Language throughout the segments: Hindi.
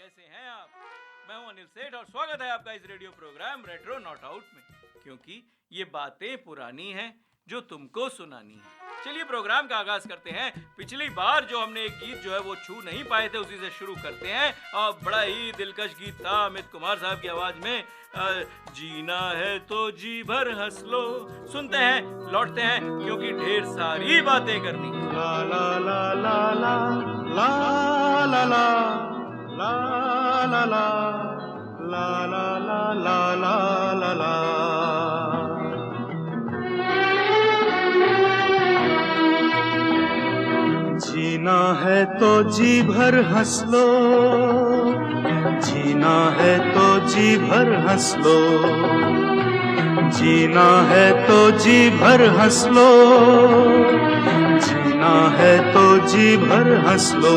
कैसे हैं आप? मैं हूं अनिल सेठ और स्वागत है आपका इस radio programme retro not out में, क्योंकि ये बातें पुरानी हैं जो तुमको सुनानी है। चलिए प्रोग्राम का आगाज करते हैं। पिछली बार जो हमने एक गीत जो है वो छू नहीं पाए थे, उसी से शुरू करते हैं। और बड़ा ही दिलकश गीत था अमित कुमार साहब की आवाज में, जीना है तो जी भर हंस लो। सुनते हैं, लौटते हैं, क्योंकि ढेर सारी बातें करनी। ला ला ला ला ला ला ला ला ला ला ला ला ला ला ला ला ला। जीना है तो जी भर हंस लो, जीना है तो जी भर हंस लो, जीना है तो जी भर हंस लो, जीना है तो जी भर हंस लो।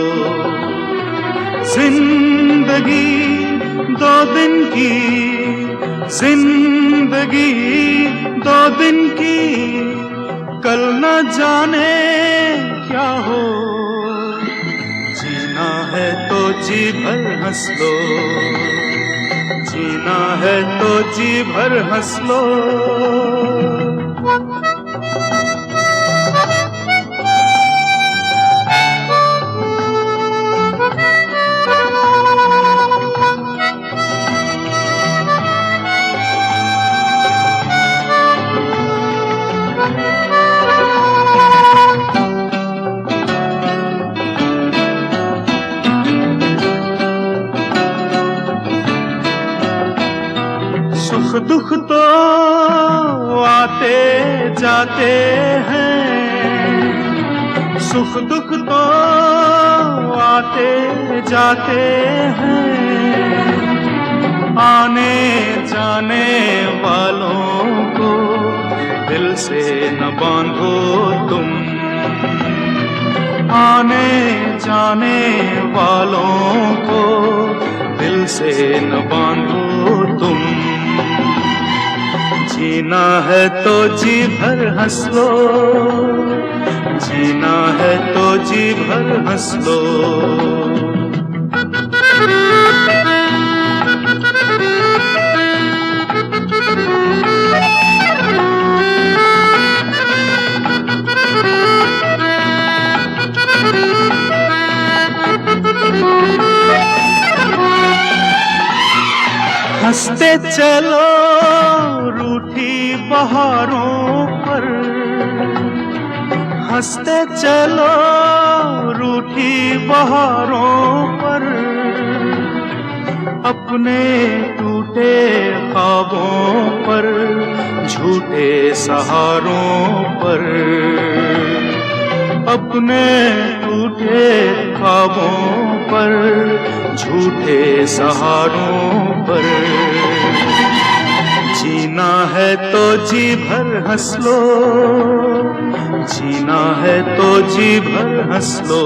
जिंदगी दो दिन की, जिंदगी दो दिन की, कल न जाने क्या हो। जीना है तो जी भर हंस लो, जीना है तो जी भर हंस लो। सुख दुख तो आते जाते हैं, सुख दुख तो आते जाते हैं, आने जाने वालों को दिल से न बांधो तुम, आने जाने वालों को दिल से न बांधो तुम। जीना है तो जी भर हंस लो, जीना है तो जी भर हंस लो। हंसते चलो रूठी बहारों पर, हंसते चलो रूठी बहारों पर, अपने टूटे ख्वाबों पर, झूठे सहारों पर, अपने टूटे ख्वाबों पर, झूठे सहारों पर। जीना है तो जी भर हंस लो, जीना है तो जी भर हंस लो।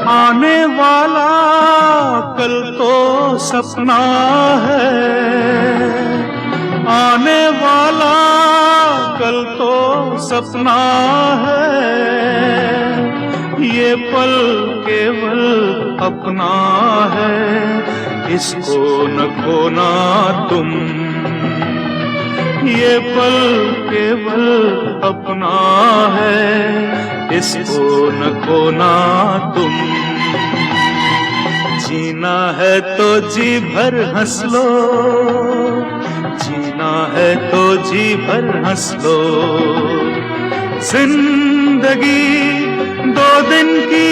आने वाला कल तो सपना है, आने वाला कल तो सपना है, ये पल केवल अपना है, इसको न खोना तुम, ये पल केवल अपना है, इसको न खोना तुम। जीना है तो जी भर हंस लो, जीना है तो जी भर हंस लो। जिंदगी दो दिन की,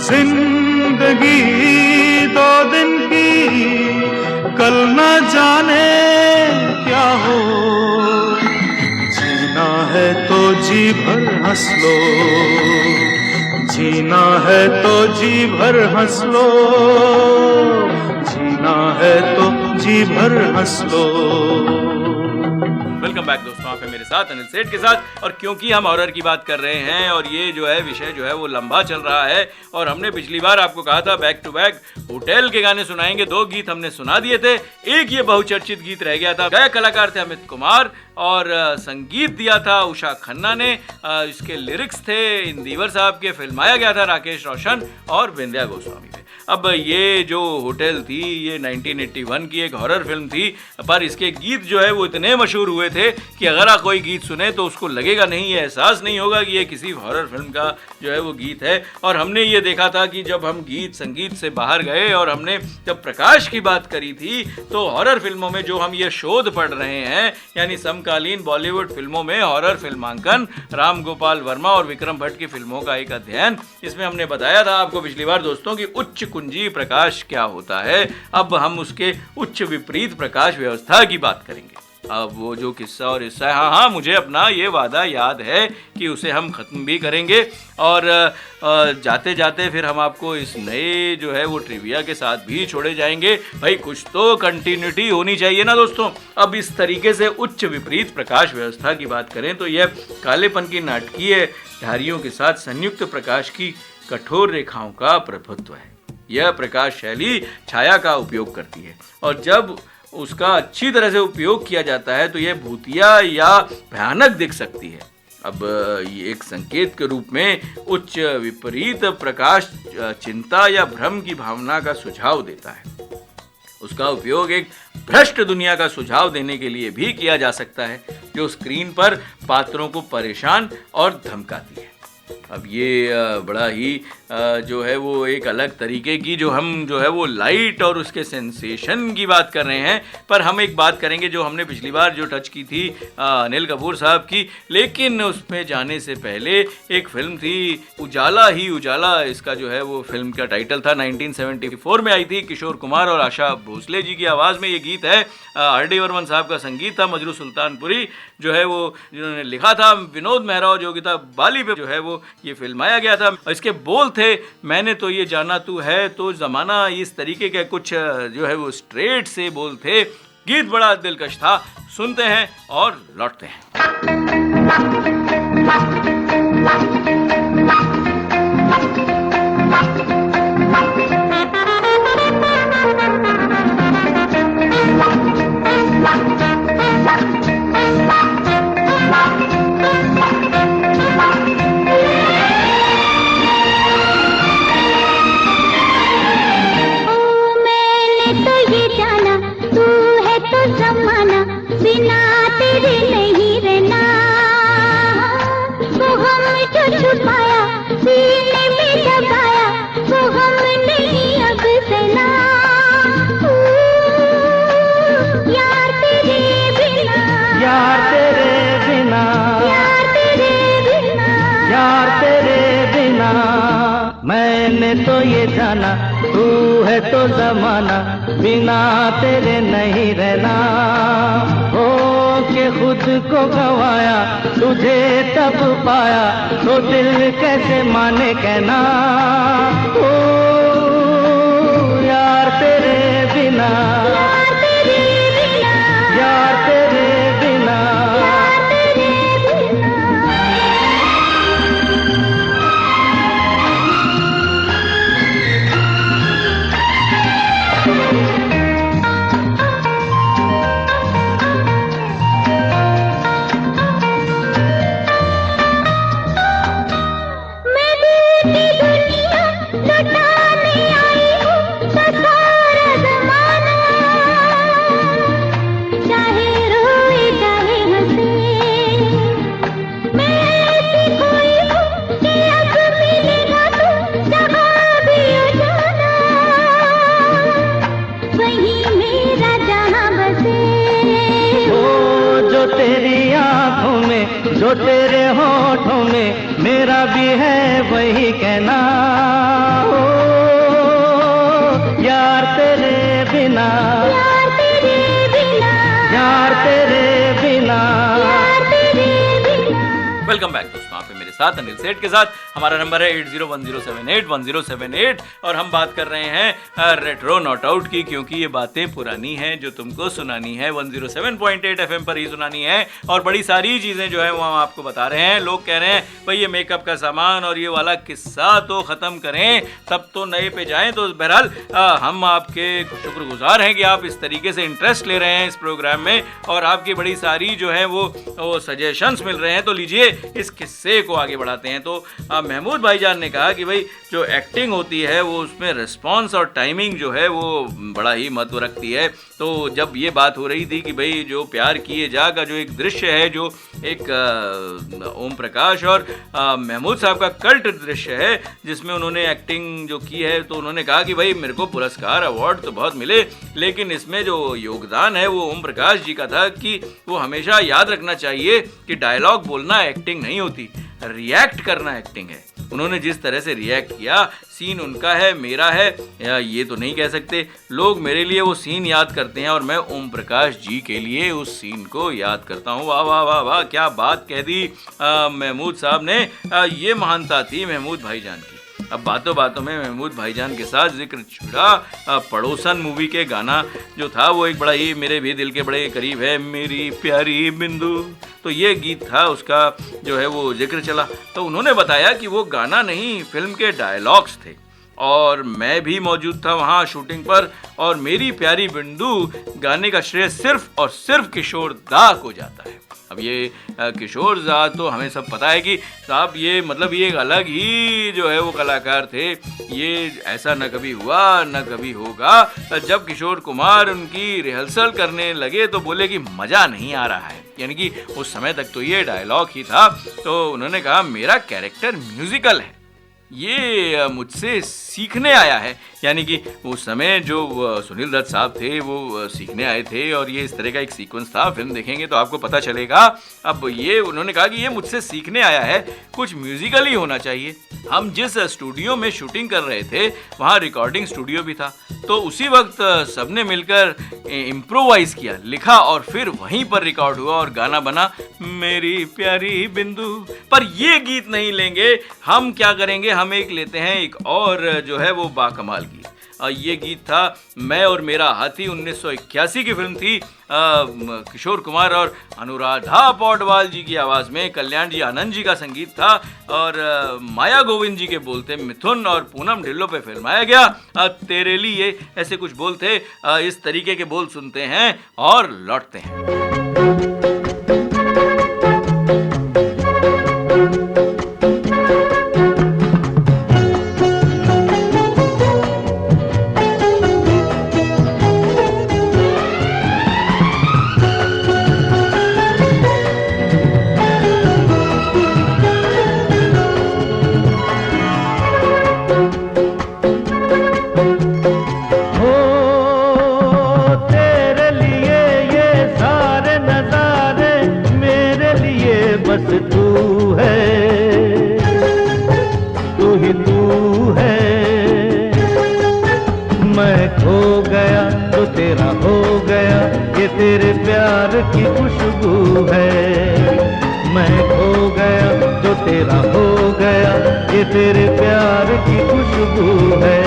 जिंदगी दो दिन की, कल न जाने क्या हो। जीना है तो जी भर हंस लो, जीना है तो जी भर हंस लो, जीना है तो जी भर हंस लो। वेलकम वेलकम बैक दोस्तों, आप हैं मेरे साथ अनिल सेठ के साथ। और क्योंकि हम हॉरर की बात कर रहे हैं और ये जो है विषय जो है वो लंबा चल रहा है, और हमने पिछली बार आपको कहा था बैक टू बैक होटल के गाने सुनाएंगे। 2 गीत हमने सुना दिए थे, एक ये बहुचर्चित गीत रह गया था। गायक कलाकार थे अमित कुमार और संगीत दिया था उषा खन्ना ने। इसके लिरिक्स थे इंदिवर साहब के, फिल्माया गया था राकेश रोशन और विंध्या गोस्वामी पे। अब ये जो होटल थी ये 1981 की एक हॉरर फिल्म थी, पर इसके गीत जो है वो इतने मशहूर हुए थे कि अगर आप कोई गीत सुने तो उसको लगेगा नहीं, ये एहसास नहीं होगा कि ये किसी हॉरर फिल्म का जो है वो गीत है। और हमने ये देखा था कि जब हम गीत संगीत से बाहर गए और हमने जब प्रकाश की बात करी थी, तो हॉरर फिल्मों में जो हम ये शोध पढ़ रहे हैं, यानी समकालीन बॉलीवुड फिल्मों में हॉरर फिल्मांकन, राम गोपाल वर्मा और विक्रम भट्ट की फिल्मों का एक अध्ययन, इसमें हमने बताया था आपको पिछली बार दोस्तों कि उच्च कुंजी प्रकाश क्या होता है। अब हम उसके उच्च विपरीत प्रकाश व्यवस्था की बात करेंगे। अब वो जो किस्सा और हिस्सा है, हाँ मुझे अपना ये वादा याद है कि उसे हम ख़त्म भी करेंगे, और जाते जाते फिर हम आपको इस नए जो है वो ट्रिविया के साथ भी छोड़े जाएंगे। भाई कुछ तो कंटिन्यूटी होनी चाहिए ना दोस्तों। अब इस तरीके से उच्च विपरीत प्रकाश व्यवस्था की बात करें तो यह कालेपन की नाटकीय धारियों के साथ संयुक्त प्रकाश की कठोर रेखाओं का प्रभुत्व है। यह प्रकाश शैली छाया का उपयोग करती है, और जब उसका अच्छी तरह से उपयोग किया जाता है तो यह भूतिया या भयानक दिख सकती है। अब ये एक संकेत के रूप में उच्च विपरीत प्रकाश चिंता या भ्रम की भावना का सुझाव देता है। उसका उपयोग एक भ्रष्ट दुनिया का सुझाव देने के लिए भी किया जा सकता है, जो स्क्रीन पर पात्रों को परेशान और धमकाती है। अब ये बड़ा ही जो है वो एक अलग तरीके की जो हम जो है वो लाइट और उसके सेंसेशन की बात कर रहे हैं। पर हम एक बात करेंगे जो हमने पिछली बार जो टच की थी अनिल कपूर साहब की, लेकिन उसमें जाने से पहले एक फिल्म थी उजाला ही उजाला, इसका जो है वो फिल्म का टाइटल था, 1974 में आई थी। किशोर कुमार और आशा भोसले जी की आवाज़ में ये गीत है। R.D. बर्मन साहब का संगीत था, मजरू सुल्तानपुरी जो है वो जिन्होंने लिखा था, विनोद मेहरा और योगिता बाली पे जो है वो ये फिल्माया गया था। इसके बोल थे, मैंने तो ये जाना तू है तो ज़माना, इस तरीके के कुछ जो है वो स्ट्रेट से बोल थे। गीत बड़ा दिलकश था, सुनते हैं और लौटते हैं। मैंने तो ये जाना तू है तो जमाना, बिना तेरे नहीं रहना। हो के खुद को गवाया, तुझे तब पाया, तो दिल कैसे माने कहना। ओ यार तेरे बिना, यार तेरे बिना, यार तेरे बिना। जो तेरे होठों में मेरा भी है वही कहना। ओ यार तेरे बिना, यार तेरे बिना, यार तेरे बिना, यार तेरे बिना। वेलकम बैक दोस्तों, आप हैं मेरे साथ, अनिल सेठ के साथ। हमारा नंबर है 8010781078 और हम बात कर रहे हैं रेट्रो नॉट आउट की, क्योंकि ये बातें पुरानी हैं जो तुमको सुनानी है, 107.8 FM पर ही सुनानी है। और बड़ी सारी चीज़ें जो है वो हम आपको बता रहे हैं। लोग कह रहे हैं भाई ये मेकअप का सामान और ये वाला किस्सा तो ख़त्म करें, तब तो नए पे जाएं। तो बहरहाल हम आपके शुक्रगुजार हैं कि आप इस तरीके से इंटरेस्ट ले रहे हैं इस प्रोग्राम में और आपकी बड़ी सारी जो है वो सजेशंस मिल रहे हैं। तो लीजिए इस किस्से को आगे बढ़ाते हैं। तो महमूद भाईजान ने कहा कि भाई जो एक्टिंग होती है वो उसमें रिस्पॉन्स और टाइमिंग जो है वो बड़ा ही महत्व रखती है। तो जब ये बात हो रही थी कि भाई जो प्यार किए जा का जो एक दृश्य है, जो एक ओम प्रकाश और महमूद साहब का कल्ट दृश्य है जिसमें उन्होंने एक्टिंग जो की है, तो उन्होंने कहा कि भाई मेरे को पुरस्कार अवार्ड तो बहुत मिले, लेकिन इसमें जो योगदान है वो ओम प्रकाश जी का था कि वो हमेशा याद रखना चाहिए कि डायलॉग बोलना एक्टिंग नहीं होती, रिएक्ट करना एक्टिंग है। उन्होंने जिस तरह से रिएक्ट किया, सीन उनका है मेरा है या ये तो नहीं कह सकते, लोग मेरे लिए वो सीन याद करते हैं और मैं ओम प्रकाश जी के लिए उस सीन को याद करता हूँ। वाह वाह वाह वाह, क्या बात कह दी महमूद साहब ने। ये महानता थी महमूद भाईजान की। अब बातों बातों में महमूद भाईजान के साथ जिक्र छुड़ा पड़ोसन मूवी के गाना जो था वो एक बड़ा ही मेरे भी दिल के बड़े करीब है, मेरी प्यारी बिंदु। तो ये गीत था, उसका जो है वो जिक्र चला। तो उन्होंने बताया कि वो गाना नहीं, फिल्म के डायलॉग्स थे और मैं भी मौजूद था वहाँ शूटिंग पर, और मेरी प्यारी बिंदु गाने का श्रेय सिर्फ और सिर्फ किशोर दा को जाता है। अब ये किशोर दा तो हमें सब पता है कि साहब ये मतलब ये एक अलग ही जो है वो कलाकार थे। ये ऐसा न कभी हुआ न कभी होगा। जब किशोर कुमार उनकी रिहर्सल करने लगे तो बोले कि मज़ा नहीं आ रहा है, यानी कि उस समय तक तो ये डायलॉग ही था। तो उन्होंने कहा मेरा कैरेक्टर म्यूजिकल है, ये मुझसे सीखने आया है, यानी कि उस समय जो सुनील दत्त साहब थे वो सीखने आए थे और ये इस तरह का एक सीक्वेंस था। फिल्म देखेंगे तो आपको पता चलेगा। अब ये उन्होंने कहा कि ये मुझसे सीखने आया है, कुछ म्यूजिकल ही होना चाहिए। हम जिस स्टूडियो में शूटिंग कर रहे थे वहाँ रिकॉर्डिंग स्टूडियो भी था, तो उसी वक्त सबने मिलकर इम्प्रोवाइज किया, लिखा और फिर वहीं पर रिकॉर्ड हुआ और गाना बना मेरी प्यारी बिंदु। पर ये गीत नहीं लेंगे हम, क्या करेंगे, हम एक लेते हैं एक और जो है वो बाकमाल गीत। ये गीत था मैं और मेरा हाथी, 1981 की फिल्म थी। किशोर कुमार और अनुराधा पौडवाल जी की आवाज़ में, कल्याण जी आनंद जी का संगीत था और माया गोविंद जी के बोल थे, मिथुन और पूनम ढिल्लों पे फिल्माया गया। तेरे लिए ऐसे कुछ बोल थे। इस तरीके के बोल सुनते हैं और लौटते हैं। तेरे प्यार की खुशबू है, मैं खो गया जो तेरा हो गया, ये तेरे प्यार की खुशबू है।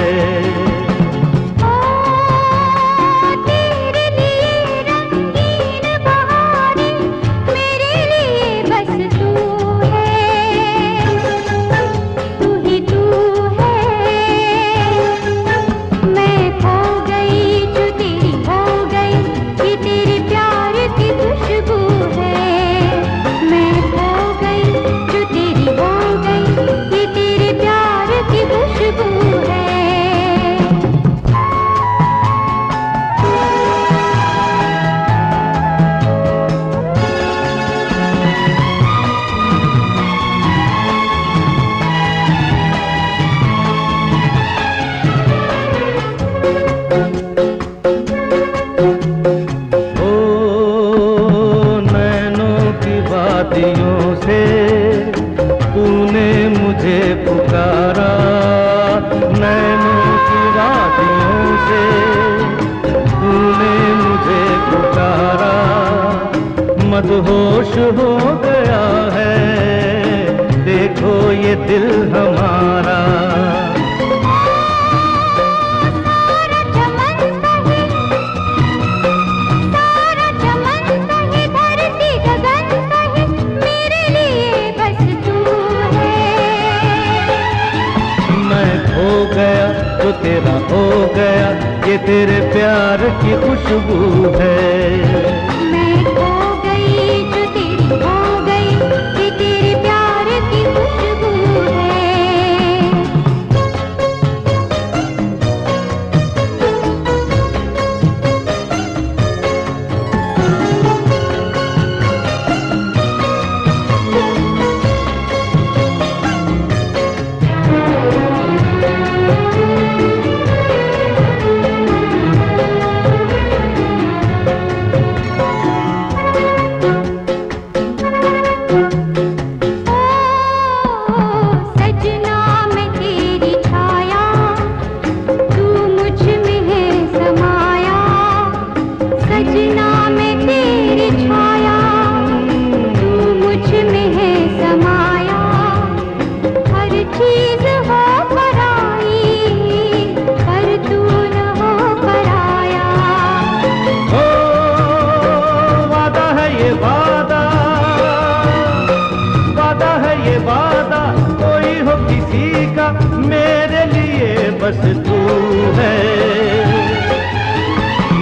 मदहोश हो गया है, देखो ये दिल हमारा। सारा चमन सही, सारा चमन सही, धरती गगन सही, मेरे लिए बस तू है। मैं खो गया तो तेरा हो गया, ये तेरे प्यार की खुशबू है। मैं खो गई जो तेरी हो गई, ये तेरे प्यार की खुशबू है। सजना मैं तेरी छाया, तू मुझ में है समाया। सजना मैं तेरी छाया, तू मुझ में है समाया। हर चीज हो पराई, पर तू न हो पराया। ओ वादा है ये वादा, वादा है ये वादा, कोई हो किसी का, मेरे लिए बस तू है।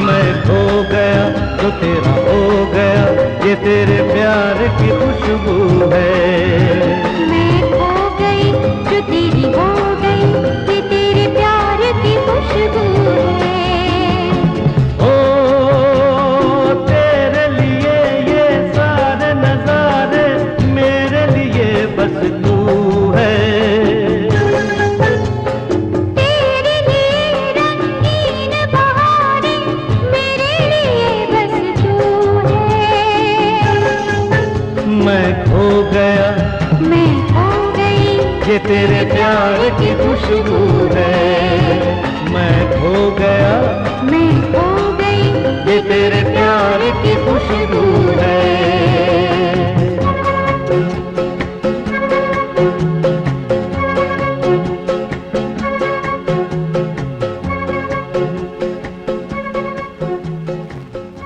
मैं खो गया तो तेरा हो गया, ये तेरे प्यार की खुशबू है। मैं खो गई जो तेरी हो गई, ये तेरे प्यार की खुशबू है। ओ तेरे लिए ये सारे नजारे, मेरे लिए बस तू है। तेरे लिए रंगीन बहारें, मेरे लिए बस तू है। मैं खो गया, मैं खो गई ये तेरे प्यार की खुशबू है। मैं खो गया, मैं खो गई ये तेरे प्यार की खुशबू है।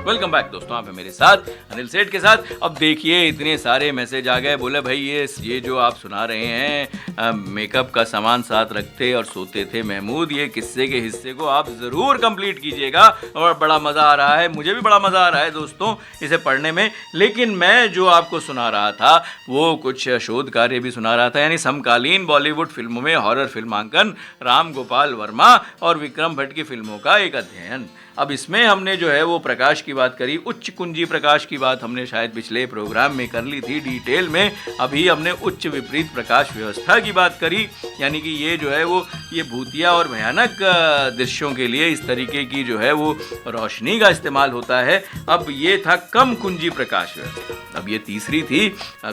वेलकम बैक दोस्तों, आप हैं मेरे साथ अनिल सेठ के साथ। अब देखिए इतने सारे मैसेज आ गए, बोले भाई ये जो आप सुना रहे हैं मेकअप का सामान साथ रखते और सोते थे महमूद, ये किस्से के हिस्से को आप ज़रूर कंप्लीट कीजिएगा और बड़ा मज़ा आ रहा है, मुझे भी बड़ा मज़ा आ रहा है दोस्तों इसे पढ़ने में। लेकिन मैं जो आपको सुना रहा था वो कुछ शोध कार्य भी सुना रहा था, यानी समकालीन बॉलीवुड फिल्मों में हॉरर फिल्मांकन, राम गोपाल वर्मा और विक्रम भट्ट की फिल्मों का एक अध्ययन। अब इसमें हमने जो है वो प्रकाश की बात करी, उच्च कुंजी प्रकाश की बात हमने शायद पिछले प्रोग्राम में कर ली थी डिटेल में। अभी हमने उच्च विपरीत प्रकाश व्यवस्था की बात करी, यानी कि ये जो है वो ये भूतिया और भयानक दृश्यों के लिए इस तरीके की जो है वो रोशनी का इस्तेमाल होता है। अब ये था कम कुंजी प्रकाश व्यवस्था, अब ये तीसरी थी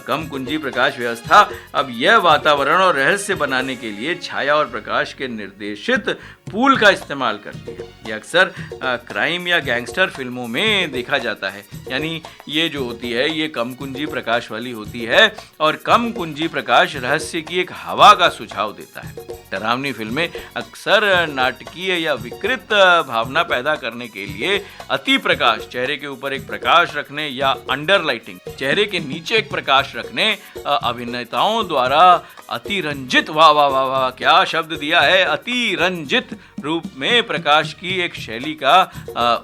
कम कुंजी प्रकाश व्यवस्था। अब यह वातावरण और रहस्य बनाने के लिए छाया और प्रकाश के निर्देशित पूल का इस्तेमाल करती है। ये अक्सर क्राइम या गैंगस्टर फिल्मों में देखा जाता है, यानी ये जो होती है ये कम कुंजी प्रकाश वाली होती है और कम कुंजी प्रकाश रहस्य की एक हवा का सुझाव देता है। डरावनी फिल्में अक्सर नाटकीय या विकृत भावना पैदा करने के लिए अति प्रकाश, चेहरे के ऊपर एक प्रकाश रखने या अंडर लाइटिंग, चेहरे के नीचे एक प्रकाश रखने, अभिनेताओं द्वारा अतिरंजित, वाह वाह वाह वाह क्या शब्द दिया है, अतिरंजित रूप में प्रकाश की एक शैली का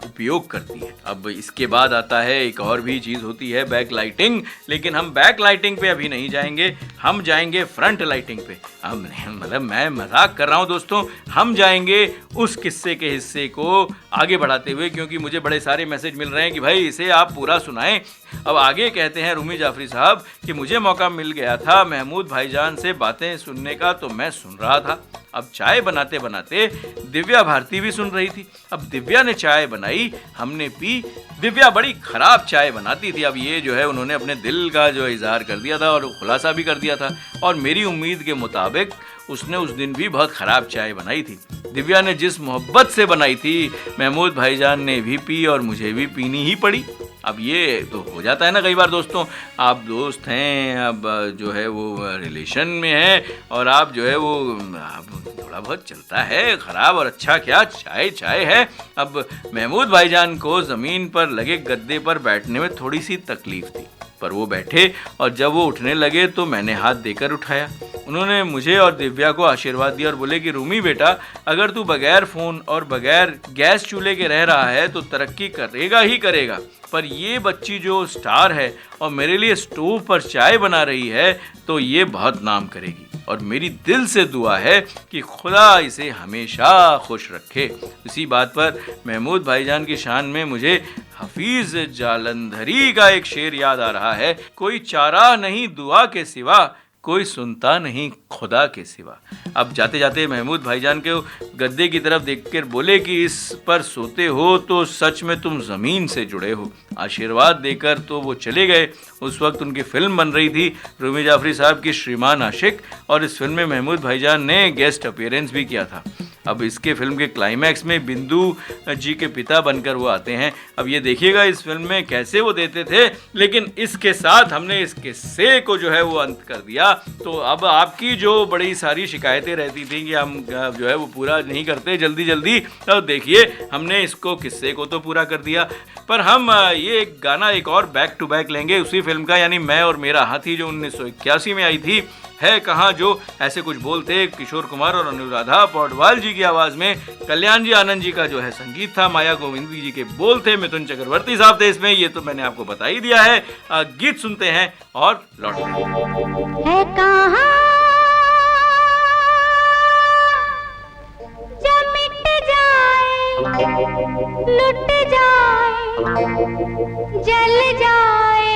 उपयोग करती है। अब इसके बाद आता है एक और भी चीज़ होती है बैक लाइटिंग, लेकिन हम बैक लाइटिंग पे अभी नहीं जाएंगे, हम जाएंगे फ्रंट लाइटिंग पे। हम मतलब मैं मजाक कर रहा हूँ दोस्तों, हम जाएंगे उस किस्से के हिस्से को आगे बढ़ाते हुए, क्योंकि मुझे बड़े सारे मैसेज मिल रहे हैं कि भाई इसे आप पूरा सुनाएं। अब आगे कहते हैं रूमी जाफरी साहब कि मुझे मौका मिल गया था महमूद भाईजान से बातें सुनने का, तो मैं सुन रहा था। अब चाय बनाते बनाते दिव्या भारती भी सुन रही थी। अब दिव्या ने चाय बनाई, हमने पी। दिव्या बड़ी खराब चाय बनाती थी। अब ये जो है उन्होंने अपने दिल का जो इजहार कर दिया था और खुलासा भी कर दिया था, और मेरी उम्मीद के मुताबिक उसने उस दिन भी बहुत ख़राब चाय बनाई थी। दिव्या ने जिस मोहब्बत से बनाई थी, महमूद भाईजान ने भी पी और मुझे भी पीनी ही पड़ी। अब ये तो हो जाता है ना कई बार दोस्तों, आप दोस्त हैं, अब जो है वो रिलेशन में हैं और आप जो है वो थोड़ा बहुत चलता है, ख़राब और अच्छा क्या, चाय चाय है। अब महमूद भाईजान को ज़मीन पर लगे गद्दे पर बैठने में थोड़ी सी तकलीफ थी, पर वो बैठे और जब वो उठने लगे तो मैंने हाथ देकर उठाया। उन्होंने मुझे और दिव्या को आशीर्वाद दिया और बोले कि रूमी बेटा, अगर तू बगैर फ़ोन और बगैर गैस चूल्हे के रह रहा है तो तरक्की करेगा ही करेगा, पर ये बच्ची जो स्टार है और मेरे लिए स्टोव पर चाय बना रही है तो ये बहुत नाम करेगी और मेरी दिल से दुआ है कि खुदा इसे हमेशा खुश रखे। इसी बात पर महमूद भाईजान की शान में मुझे हफीज जालंधरी का एक शेर याद आ रहा है, कोई चारा नहीं दुआ के सिवा, कोई सुनता नहीं खुदा के सिवा। अब जाते जाते महमूद भाईजान के गद्दे की तरफ देखकर बोले कि इस पर सोते हो तो सच में तुम ज़मीन से जुड़े हो। आशीर्वाद देकर तो वो चले गए। उस वक्त उनकी फिल्म बन रही थी रूमी जाफरी साहब की श्रीमान आशिक, और इस फिल्म में महमूद भाईजान ने गेस्ट अपीयरेंस भी किया था। अब इसके फिल्म के क्लाइमैक्स में बिंदु जी के पिता बनकर वो आते हैं। अब ये देखिएगा इस फिल्म में कैसे वो देते थे, लेकिन इसके साथ हमने इस किस्से को जो है वो अंत कर दिया। तो अब आपकी जो बड़ी सारी शिकायतें रहती थी कि हम जो है वो पूरा नहीं करते जल्दी जल्दी, तो देखिए हमने इसको किस्से को तो पूरा कर दिया, पर हम ये एक गाना एक और बैक टू बैक लेंगे उसी फिल्म का, यानी मैं और मेरा हाथी, जो 1981 में आई थी। है कहाँ जो ऐसे कुछ बोलते, किशोर कुमार और अनुराधा पौडवाल जी की आवाज में, कल्याण जी आनंद जी का जो है संगीत था, माया गोविंदी जी के बोल थे, मिथुन चक्रवर्ती साहब थे इसमें, ये तो मैंने आपको बता ही दिया है। गीत सुनते हैं और लौटते हैं। है कहाँ जो मिट जाए, लुट जाए, जल जाए,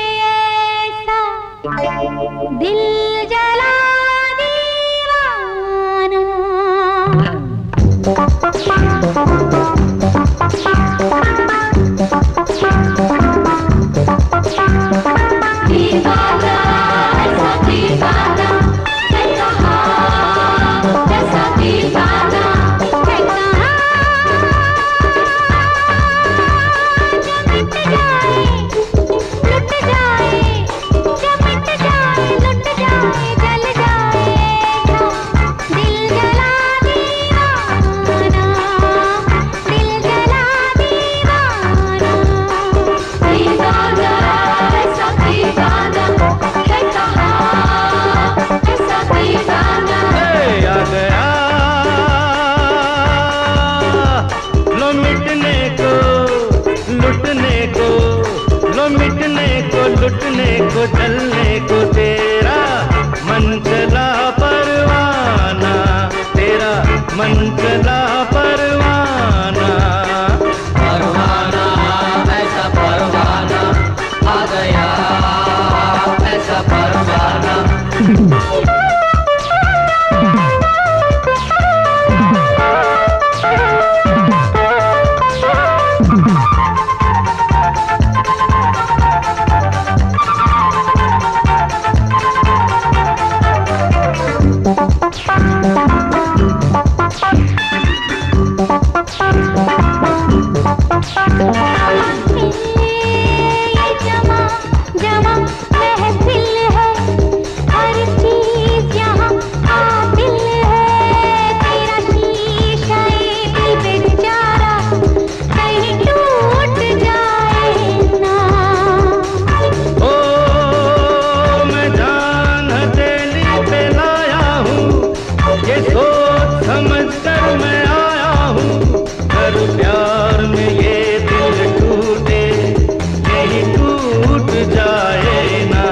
ऐसा दिल जला दीवाना। दीवाना ऐसा दीवाना है कहाँ, ऐसा दीवाना है कहाँ जो मिट जाए, लुट जाए, जो मिट जाए, लुट जाए, जल जाएगा, दिल जला दीवाना, दिल जला दीवाना। दीवाना ऐसा दीवाना है कहाँ, ऐसा दीवाना। आ गया लो मिटने को, लुटने को, लो मिटने को, लुटने को, जलने को, तेरा मन चला परवाना, तेरा मन चला परवाना। परवाना ऐसा परवाना आ गया, ऐसा परवाना। ये जमा जमा महफिल है, हर चीज यहाँ काबिल है, तेरा शीशा दिल बेचारा कहीं टूट जाए ना। ओ मैं जान हथेली पे लाया हूँ, ये सोच समझ कर मैं आया हूँ, कर प्यार में ये दिल टूटे, यही टूट जाए ना।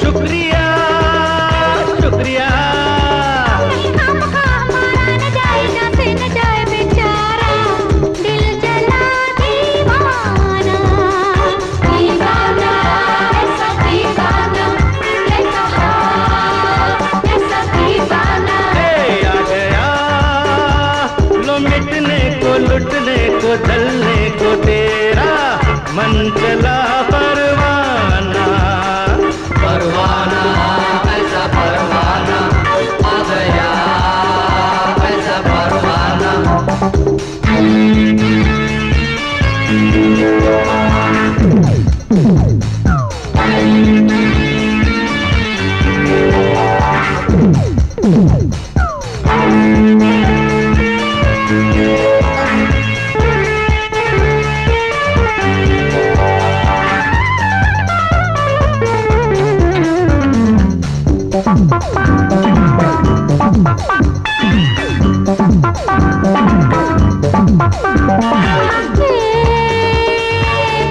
शुक्रिया शुक्रिया, लुटने को, जलने को, तेरा मन चला परवाना।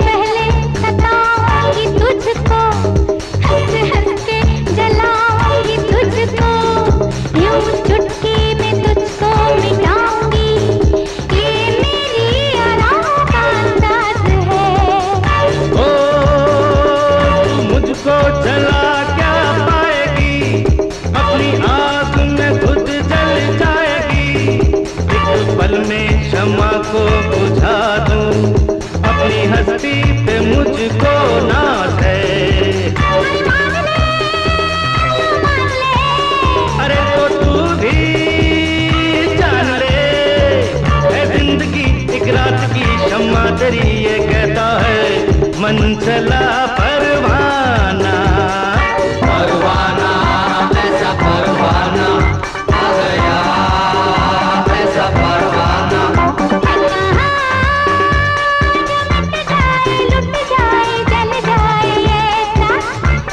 पहले सताऊंगी तुझको, हंस हंस के जलाऊंगी तुझको, यूं चुटकी में तुझको मिटाऊंगी, ये मेरी आराम का अंदाज है। ओ तू मुझको जला क्या पाएगी, अपनी आग में खुद जल जाएगी, एक पल में क्षमा को बुझा दूं, अपनी हस्ती पे मुझको नाज है। अरे तो तू भी जान ले, है जिंदगी एक रात की शम्मा तेरी, ये कहता है मन चला परवाना। परवाना ऐसा परवाना आ गया, ऐसा परवाना। लुट जाए जल जाए ऐसा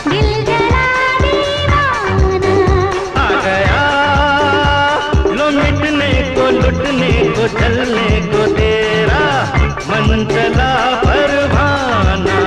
दिल जला दीवाना। आ गया लो मिटने को, लुटने को, चलने को तेरा मन चला परवाना।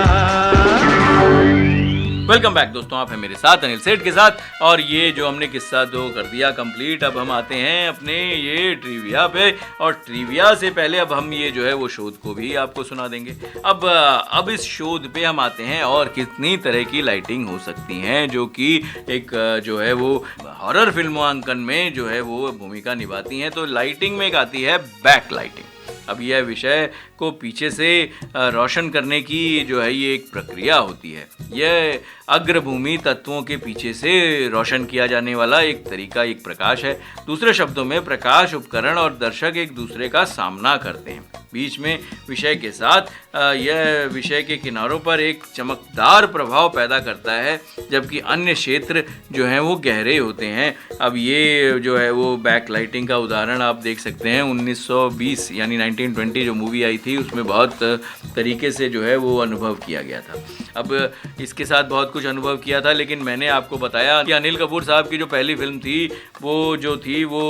वेलकम बैक दोस्तों, आप हैं मेरे साथ अनिल सेठ के साथ, और ये जो हमने किस्सा 2 कर दिया कंप्लीट, अब हम आते हैं अपने ये ट्रिविया पे, और ट्रिविया से पहले अब हम ये जो है वो शोध को भी आपको सुना देंगे। अब इस शोध पे हम आते हैं, और कितनी तरह की लाइटिंग हो सकती हैं जो कि एक जो है वो हॉरर फिल्मांकन में जो है वो भूमिका निभाती हैं। तो लाइटिंग में एक आती है बैक लाइटिंग। अब यह विषय को पीछे से रोशन करने की जो है ये एक प्रक्रिया होती है। यह अग्रभूमि तत्वों के पीछे से रोशन किया जाने वाला एक तरीका, एक प्रकाश है। दूसरे शब्दों में प्रकाश उपकरण और दर्शक एक दूसरे का सामना करते हैं। बीच में विषय के साथ यह विषय के किनारों पर एक चमकदार प्रभाव पैदा करता है, जबकि अन्य क्षेत्र जो हैं वो गहरे होते हैं। अब ये जो है वो बैक लाइटिंग का उदाहरण आप देख सकते हैं 1920 यानी 1920 जो मूवी आई थी उसमें बहुत तरीके से जो है वो अनुभव किया गया था। अब इसके साथ बहुत कुछ अनुभव किया था, लेकिन मैंने आपको बताया कि अनिल कपूर साहब की जो पहली फिल्म थी वो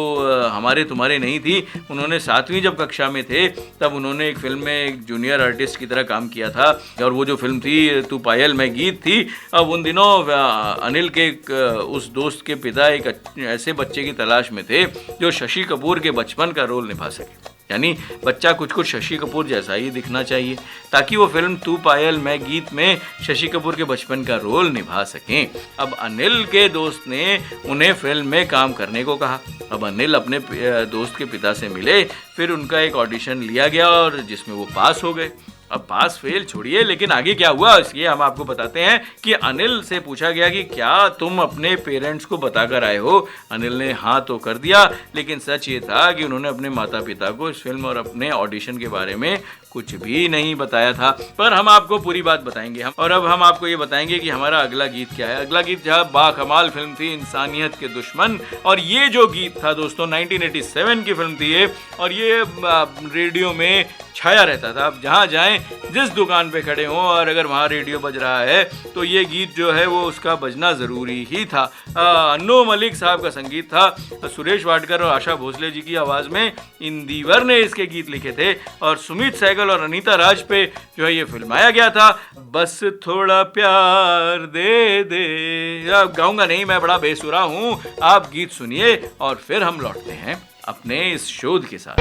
हमारे तुम्हारे नहीं थी। उन्होंने 7वीं जब कक्षा में थे तब उन्होंने एक फिल्म में एक जूनियर आर्टिस्ट की तरह काम किया था, और वो जो फिल्म थी तू पायल मैं गीत थी। अब उन दिनों अनिल के उस दोस्त के पिता एक ऐसे बच्चे की तलाश में थे जो शशि कपूर के बचपन का रोल निभा सके, यानी बच्चा कुछ शशि कपूर जैसा ही दिखना चाहिए ताकि वो फिल्म तू पायल मैं गीत में शशि कपूर के बचपन का रोल निभा सकें। अब अनिल के दोस्त ने उन्हें फिल्म में काम करने को कहा। अब अनिल अपने दोस्त के पिता से मिले, फिर उनका एक ऑडिशन लिया गया और जिसमें वो पास हो गए। अब पास फेल छोड़िए, लेकिन आगे क्या हुआ इसलिए हम आपको बताते हैं कि अनिल से पूछा गया कि क्या तुम अपने पेरेंट्स को बताकर आए हो। अनिल ने हाँ तो कर दिया, लेकिन सच ये था कि उन्होंने अपने माता पिता को इस फिल्म और अपने ऑडिशन के बारे में कुछ भी नहीं बताया था। पर हम आपको पूरी बात बताएंगे और अब हम आपको ये बताएंगे कि हमारा अगला गीत क्या है। अगला गीत जहाँ बाकमाल फिल्म थी इंसानियत के दुश्मन, और ये जो गीत था दोस्तों 1987 की फिल्म थी ये, और ये रेडियो में छाया रहता था। आप जहाँ जाएं, जिस दुकान पे खड़े हों और अगर वहाँ रेडियो बज रहा है तो ये गीत जो है वो उसका बजना ज़रूरी ही था। अन्नू मलिक साहब का संगीत था, सुरेश वाडकर और आशा भोसले जी की आवाज़ में इंदिवर ने इसके गीत लिखे थे, और सुमित सहगल और अनीता राज पे जो है ये फिल्माया गया था। बस थोड़ा प्यार दे दे। अब गाऊंगा नहीं, मैं बड़ा बेसुरा हूँ। आप गीत सुनिए और फिर हम लौटते हैं अपने इस शोध के साथ।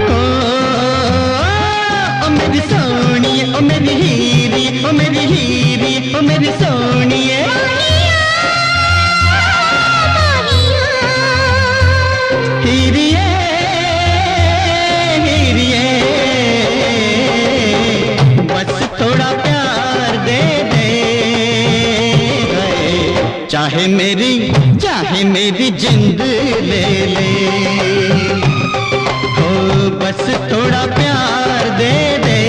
ओ मेरी सोनिए, ओ मेरी हीरी, ओ मेरी हीरी, ओ मेरी सोनिए। हीरिए, हीरिए, बस थोड़ा प्यार दे दे, चाहे मेरी जिंद ले ले, हो बस थोड़ा प्यार दे दे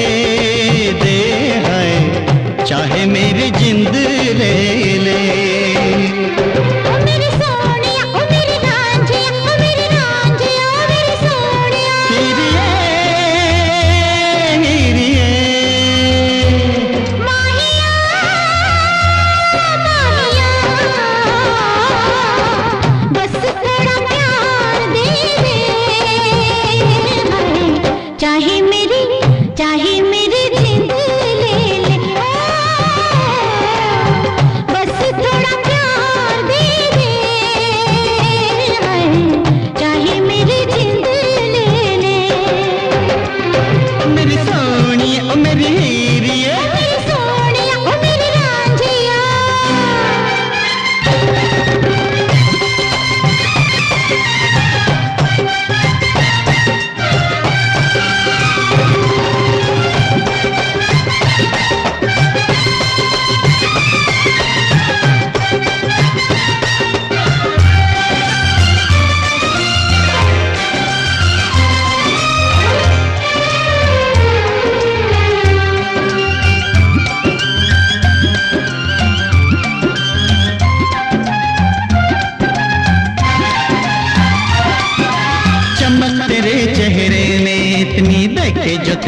दे, है चाहे मेरी जिंद ले ले। ओ मेरी सोनिया, ओ मेरी रांझिया, ओ मेरी रांझिया, ओ मेरी सोनिया। हीरिए, हीरिए, माहिया, माहिया, बस थोड़ा प्यार दे दे, चाहे मेरी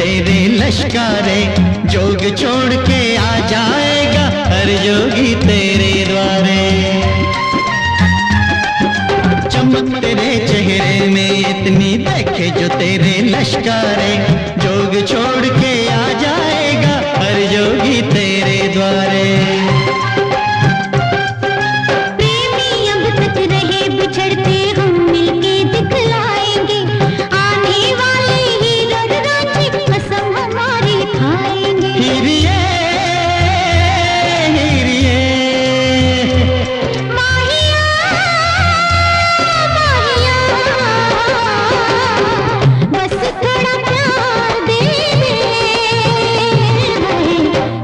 तेरे लश्कारे, जोग छोड़ के आ जाएगा हर जोगी तेरे द्वारे। चमक तेरे चेहरे में इतनी देखे जो तेरे लश्कारे, जोग छोड़ के आ जाएगा हर जोगी तेरे द्वारे। प्रेमी अब तक रहे बिछड़ते, हम मिलके दिखलाएंगे, आने वाले हीरो रांझी कसम हमारी खाएंगे। हिरिये हिरिये माहिया माहिया, बस थोड़ा प्यार दे दे,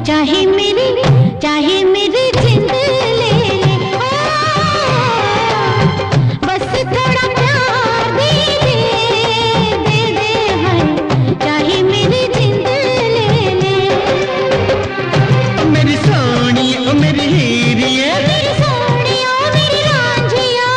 चाहे मेरी जिंद ले ले, बस थोड़ा प्यार दे दे, चाहे मेरी जिंद ले ले। मेरी सोनी ओ मेरी हीरिये, मेरी सोनिया मेरी रांझिया,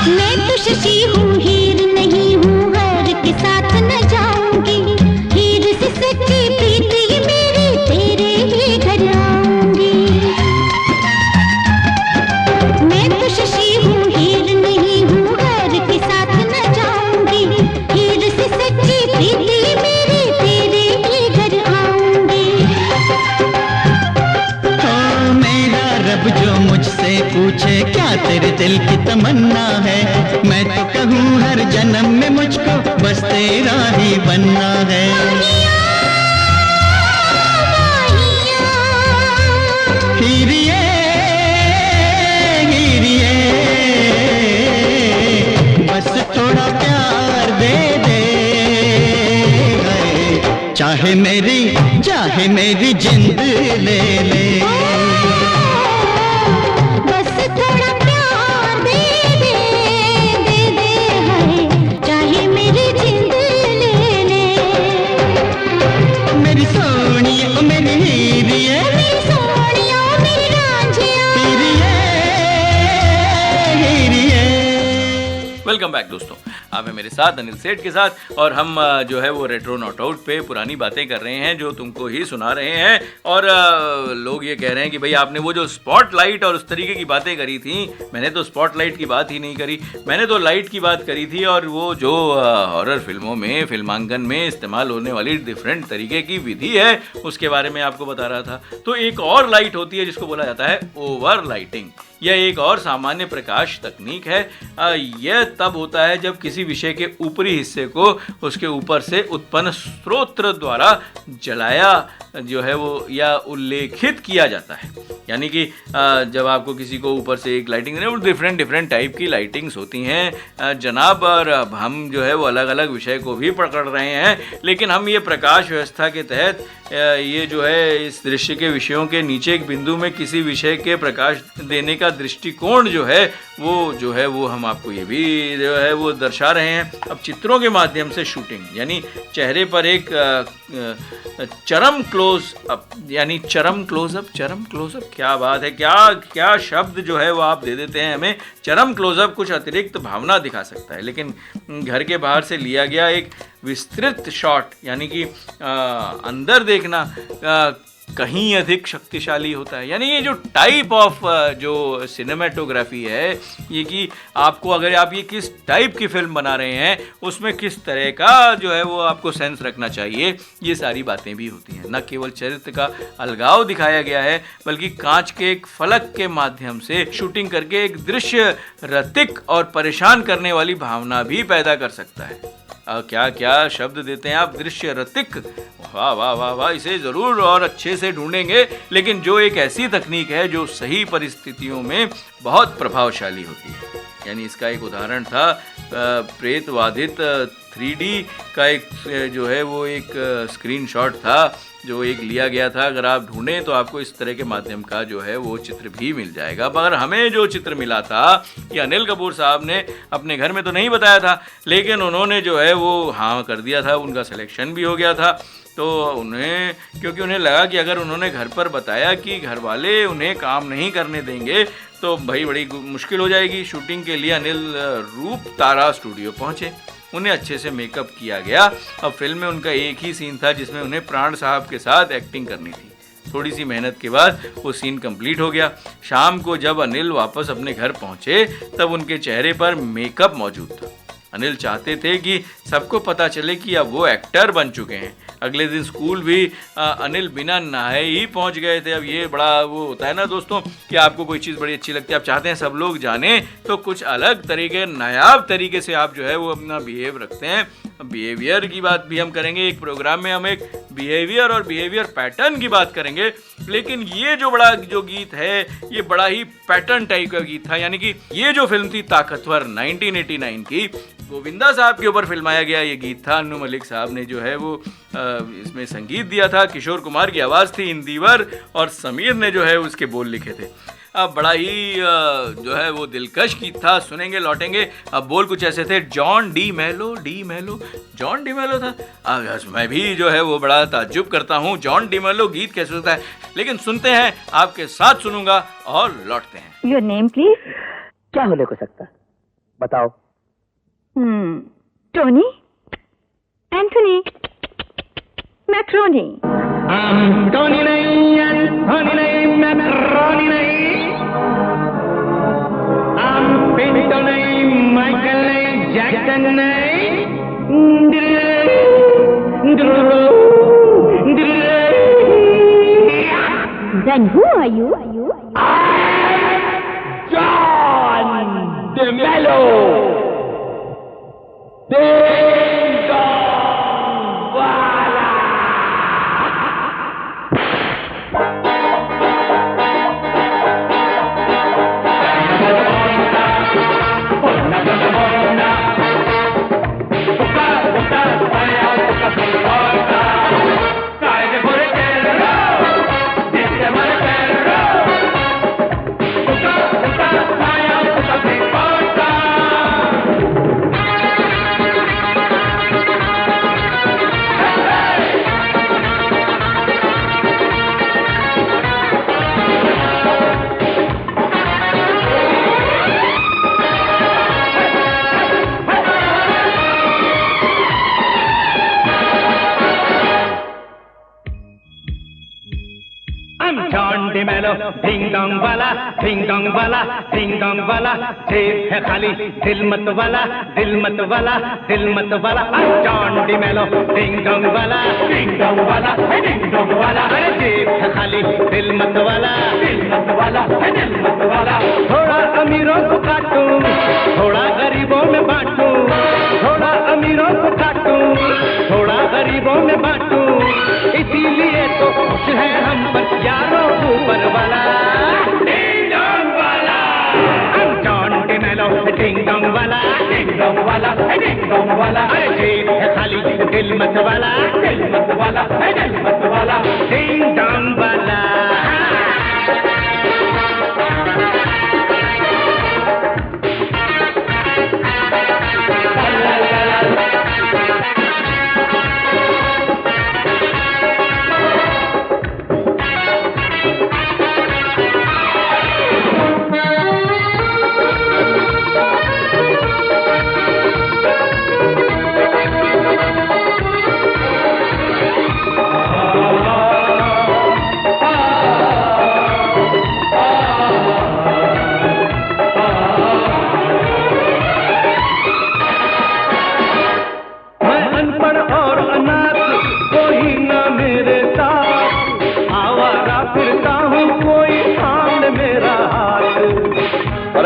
मैं तो शशि हूँ, हीर नहीं हूँ, हर के साथ न जाऊंगी, हीर से सच्ची प्रीति ये मेरी तेरे ही घर आऊंगी। मैं तो शशि हूँ, हीर नहीं हूँ, हर के साथ न जाऊंगी, हीर से सच्ची प्रीति ये मेरी तेरे ही घर आऊंगी। ओ मेरा रब जो मुझसे पूछे क्या तेरे दिल की तमन्ना है, मैं तो कहूँ हर जन्म में मुझको बस तेरा ही बनना है। हिरिये हिरिये, बस थोड़ा प्यार दे दे, चाहे मेरी जिंद ले ले। बस थोड़ा प्यार दे दे, चाहे मेरी जिंद ले ले। मेरी सोनी ओ मेरी हीरिये, मेरी सोनिया मेरी रांझिया, हिरिये हिरिये। वेलकम बैक दोस्तों, आप हैं मेरे साथ अनिल सेठ के साथ, और हम जो है वो रेट्रो नॉट आउट पे पुरानी बातें कर रहे हैं जो तुमको ही सुना रहे हैं। और लोग ये कह रहे हैं कि भाई आपने वो जो स्पॉटलाइट और उस तरीके की बातें करी थी, मैंने तो स्पॉटलाइट की बात ही नहीं करी, मैंने तो लाइट की बात करी थी, और वो जो हॉरर फिल्मों में फिल्मांकन में इस्तेमाल होने वाली डिफरेंट तरीके की विधि है उसके बारे में आपको बता रहा था। तो एक और लाइट होती है जिसको बोला जाता है ओवर लाइटिंग। यह एक और सामान्य प्रकाश तकनीक है। यह तब होता है जब किसी विषय के ऊपरी हिस्से को उसके ऊपर से उत्पन्न स्रोत द्वारा जलाया जो है वो या उल्लेखित किया जाता है। यानी कि जब आपको किसी को ऊपर से एक लाइटिंग देना, वो डिफरेंट टाइप की लाइटिंग्स होती हैं जनाब। और अब हम जो है वो अलग अलग विषय को भी पकड़ रहे हैं, लेकिन हम ये प्रकाश व्यवस्था के तहत ये जो है इस दृश्य के विषयों के नीचे एक बिंदु में किसी विषय के प्रकाश देने का दृष्टिकोण जो है वो हम आपको ये भी जो है वो दर्शा रहे हैं। अब चित्रों के माध्यम से शूटिंग, यानी चेहरे पर एक चरम क्लोजअप, यानी चरम क्लोजअप, क्या बात है, क्या शब्द जो है वो आप दे देते हैं हमें। चरम क्लोजअप कुछ अतिरिक्त भावना दिखा सकता है, लेकिन घर के बाहर से लिया गया एक विस्तृत शॉट, यानी कि अंदर देखना कहीं अधिक शक्तिशाली होता है। यानी ये जो टाइप ऑफ जो सिनेमेटोग्राफी है, ये कि आपको अगर आप ये किस टाइप की फिल्म बना रहे हैं उसमें किस तरह का जो है वो आपको सेंस रखना चाहिए, ये सारी बातें भी होती हैं। न केवल चरित्र का अलगाव दिखाया गया है, बल्कि कांच के एक फलक के माध्यम से शूटिंग करके एक दृश्य रतिक और परेशान करने वाली भावना भी पैदा कर सकता है। क्या क्या शब्द देते हैं आप, दृश्य रतिक, वाह वाह वाह वाह, इसे ज़रूर और अच्छे से ढूंढेंगे। लेकिन जो एक ऐसी तकनीक है जो सही परिस्थितियों में बहुत प्रभावशाली होती है, यानी इसका एक उदाहरण था प्रेतवाधित 3D का एक जो है वो एक स्क्रीनशॉट था जो एक लिया गया था। अगर आप ढूंढें तो आपको इस तरह के माध्यम का जो है वो चित्र भी मिल जाएगा। मगर हमें जो चित्र मिला था कि अनिल कपूर साहब ने अपने घर में तो नहीं बताया था, लेकिन उन्होंने जो है वो हाँ कर दिया था, उनका सिलेक्शन भी हो गया था। तो उन्हें, क्योंकि उन्हें लगा कि अगर उन्होंने घर पर बताया कि घर वाले उन्हें काम नहीं करने देंगे तो भाई बड़ी मुश्किल हो जाएगी। शूटिंग के लिए अनिल रूप तारा स्टूडियो पहुँचे, उन्हें अच्छे से मेकअप किया गया। अब फिल्म में उनका एक ही सीन था जिसमें उन्हें प्राण साहब के साथ एक्टिंग करनी थी। थोड़ी सी मेहनत के बाद वो सीन कंप्लीट हो गया। शाम को जब अनिल वापस अपने घर पहुंचे तब उनके चेहरे पर मेकअप मौजूद था। अनिल चाहते थे कि सबको पता चले कि अब वो एक्टर बन चुके हैं। अगले दिन स्कूल भी अनिल बिना नहाए ही पहुंच गए थे। अब ये बड़ा वो होता है ना दोस्तों कि आपको कोई चीज़ बड़ी अच्छी लगती है, आप चाहते हैं सब लोग जाने, तो कुछ अलग तरीके, नायाब तरीके से आप जो है वो अपना बिहेव रखते हैं। बिहेवियर की बात भी हम करेंगे एक प्रोग्राम में, हम एक बिहेवियर और बिहेवियर पैटर्न की बात करेंगे। लेकिन ये जो बड़ा जो गीत है ये बड़ा ही पैटर्न टाइप का गीत था। यानी कि ये जो फिल्म थी ताकतवर 1989 की, गोविंदा साहब के ऊपर फिल्माया गया ये गीत था। अन्नू मलिक साहब ने जो है वो इसमें संगीत दिया था, किशोर कुमार की आवाज़ थी इंदिवर, और समीर ने जो है उसके बोल लिखे थे। अब बड़ा ही जो है वो दिलकश गीत था, सुनेंगे लौटेंगे। अब बोल कुछ ऐसे थे, जॉन डी मैलो, जॉन डी मैलो था। मैं भी जो है वो बड़ा ताज्जुब करता हूँ, जॉन डी मैलो गीत कैसे होता है। लेकिन सुनते हैं, आपके साथ सुनूंगा और लौटते हैं। Your name please. क्या होने को सकता, बताओ। Tony, Anthony, macaroni. टोनी नहीं, एंथोनी नहीं, मैक्रोनी नहीं, पिंटो नहीं, माइकल नहीं, जैक्सन नहीं। Then who are you? John DeMello. Ding dong वाला, ding dong वाला, ding dong वाला, जेब है खाली, दिल मत वाला, दिल मत वाला, दिल मत वाला। जॉन डी मेलो, ding dong वाला, ding dong वाला, ding dong वाला। जेब है खाली, दिल मत वाला, दिल मत वाला, दिल मत वाला। थोड़ा अमीरों को काटूं, थोड़ा गरीबों में बांटूं, थोड़ा अमीरों को काटूं, थोड़ा गरीबों में बांटूं। इसीलिए तो खुश है हम पर यारों ऊपर वाला, डिंग डोंग वाला। हम जॉन डी मेलो, डिंग डोंग वाला, डिंग डोंग वाला, डिंग डोंग वाला। जेब है खाली, दिल मत वाला, दिल मत वाला, दिल मत वाला। डिंग डोंग वाला।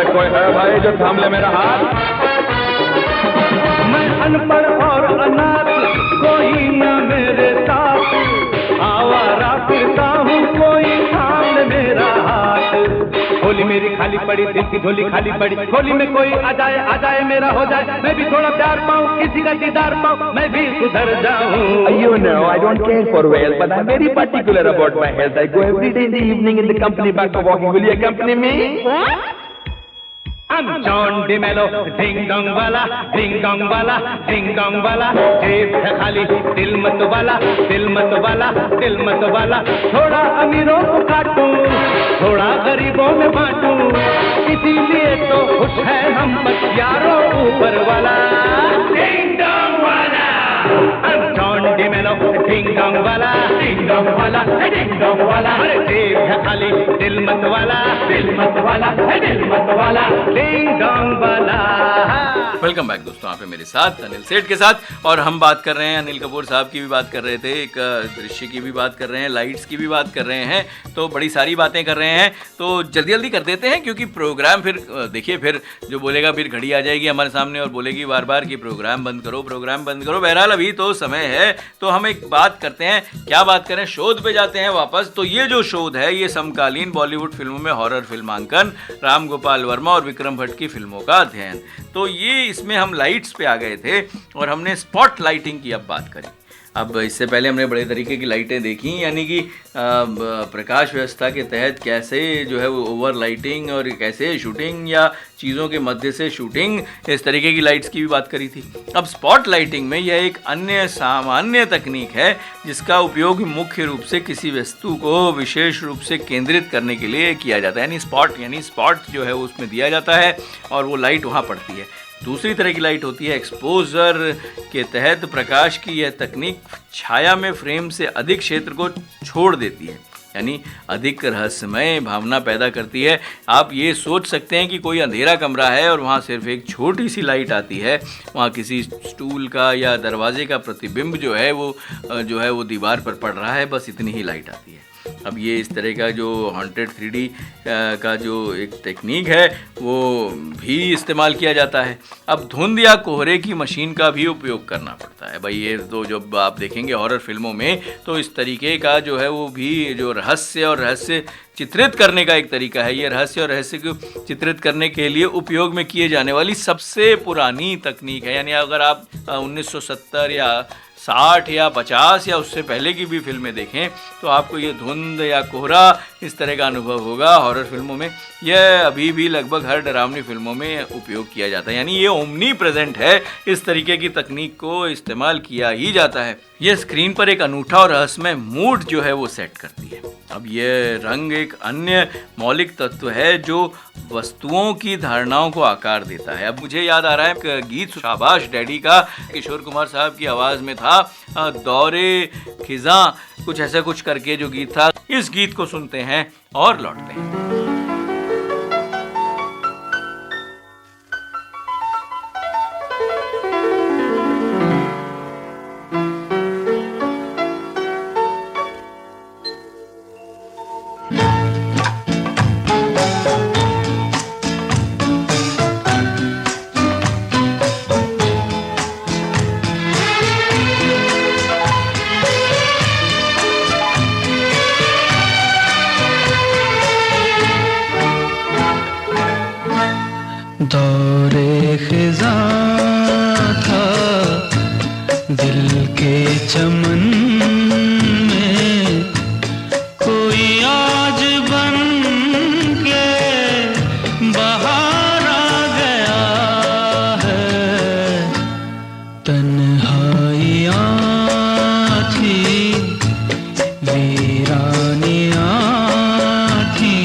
कोई है भाई जो थाम ले मेरा हाथ। मैं अनपढ़ और नाथ, कोई न मेरे साथ, आवारा फिरता हूँ, कोई थाम ले मेरा हाथ। होली मेरी खाली पड़ी, दिल की झोली खाली पड़ी, होली में कोई आ जाए मेरा हो जाए, मैं भी थोड़ा प्यार पाऊँ, किसी का दीदार पाऊँ, मैं भी सुधर जाऊँ। You know, I don't care for wealth, but I'm very particular about my health. I go every day in the evening in the company back for walking. Will you accompany me? I'm John DeMello, ding dong वाला, ding dong वाला, ding dong वाला, जेब है खाली, दिल मत वाला, दिल मत वाला, दिल मत वाला, थोड़ा अमीरों को काटूं, थोड़ा गरीबों में बांटूं, इसीलिए तो खुश है हम बस यारों ऊपर वाला। Ding dong वाला, I'm John DeMello, ding dong वाला, ding dong वाला, ding dong वाला, अरे जेब है खाली, दिल मत वाला, दिल मत वाला, दिल मत वाला, ding dong वाला। वेलकम बैक दोस्तों, आप हैं मेरे साथ अनिल सेठ के साथ और हम बात कर रहे हैं, अनिल कपूर साहब की भी बात कर रहे थे, एक दृश्य की भी बात कर रहे हैं, लाइट्स की भी बात कर रहे हैं, तो बड़ी सारी बातें कर रहे हैं। तो जल्दी जल्दी कर देते हैं क्योंकि प्रोग्राम फिर देखिए, फिर जो बोलेगा फिर घड़ी आ जाएगी हमारे सामने और बोलेगी बार बार कि प्रोग्राम बंद करो, प्रोग्राम बंद करो। बहरहाल अभी तो समय है, तो हम एक बात करते हैं, क्या बात करें, शोध पे जाते हैं वापस। तो ये जो शोध है ये समकालीन बॉलीवुड फिल्मों में हॉरर फिल्मांकन, राम गोपाल वर्मा और विक्रम भट्ट की फिल्मों का अध्ययन। तो ये इसमें हम लाइट्स पे आ गए थे और हमने स्पॉट लाइटिंग की अब बात करी। अब इससे पहले हमने बड़े तरीके की लाइटें देखी, यानी कि प्रकाश व्यवस्था के तहत कैसे जो है वो ओवर लाइटिंग और कैसे शूटिंग या चीज़ों के मध्य से शूटिंग, इस तरीके की लाइट्स की भी बात करी थी। अब स्पॉट लाइटिंग में यह एक अन्य सामान्य तकनीक है जिसका उपयोग मुख्य रूप से किसी वस्तु को विशेष रूप से केंद्रित करने के लिए किया जाता है, यानी स्पॉट जो है वो उसमें दिया जाता है और वो लाइट वहाँ पड़ती है। दूसरी तरह की लाइट होती है एक्सपोजर के तहत प्रकाश की यह तकनीक छाया में फ्रेम से अधिक क्षेत्र को छोड़ देती है, यानी अधिक रहस्यमय भावना पैदा करती है। आप ये सोच सकते हैं कि कोई अंधेरा कमरा है और वहाँ सिर्फ एक छोटी सी लाइट आती है, वहाँ किसी स्टूल का या दरवाजे का प्रतिबिंब जो है वो दीवार पर पड़ रहा है, बस इतनी ही लाइट आती है। अब ये इस तरह का जो हॉन्टेड 3D का जो एक टेक्निक है वो भी इस्तेमाल किया जाता है। अब धुंध या कोहरे की मशीन का भी उपयोग करना पड़ता है। भाई ये तो जब आप देखेंगे हॉरर फिल्मों में तो इस तरीके का जो है वो भी जो रहस्य चित्रित करने का एक तरीका है। ये रहस्य को चित्रित करने के लिए उपयोग में किए जाने वाली सबसे पुरानी तकनीक है। यानी अगर आप 1970 या 60 या 50 या उससे पहले की भी फिल्में देखें तो आपको ये धुंध या कोहरा इस तरह का अनुभव होगा हॉरर फिल्मों में। यह अभी भी लगभग हर डरावनी फिल्मों में उपयोग किया जाता है, यानी ये ओमनी प्रेजेंट है, इस तरीके की तकनीक को इस्तेमाल किया ही जाता है। यह स्क्रीन पर एक अनूठा और रहस्यमय मूड जो है वो सेट करती है। अब यह रंग एक अन्य मौलिक तत्व है जो वस्तुओं की धारणाओं को आकार देता है। अब मुझे याद आ रहा है गीत शाबाश डैडी का किशोर कुमार साहब की आवाज़ में था, दौरे खिजा कुछ ऐसा कुछ करके जो गीत था। इस गीत को सुनते हैं और लौटते हैं। दौरे खिज़ा था दिल के चमन में, कोई आज बन के बाहर आ गया है। तन्हाइयाँ थी, वीरानियाँ थी,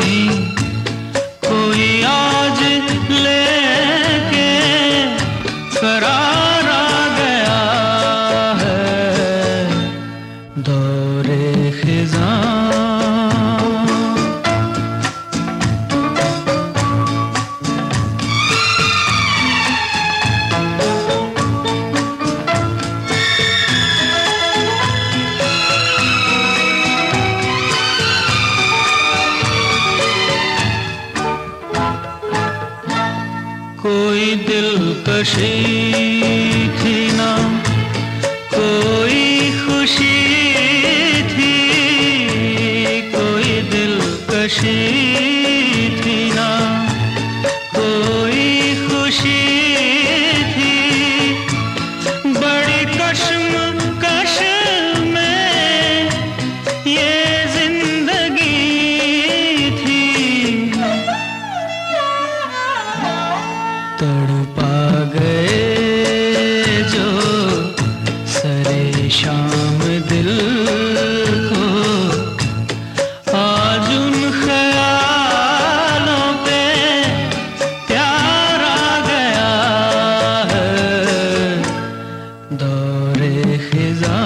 कोई आज लेके करार आ गया है। दौरे खिज़ा कोई दिलकशी थी ना, हंसी थी ना कोई खुशी थी, बड़ी कश्मकश में ये जिंदगी थी। तड़पा गए जो सरे शाम दिल को, आज उन ख्यालों पे प्यार आ गया है। दौरे खिज़ां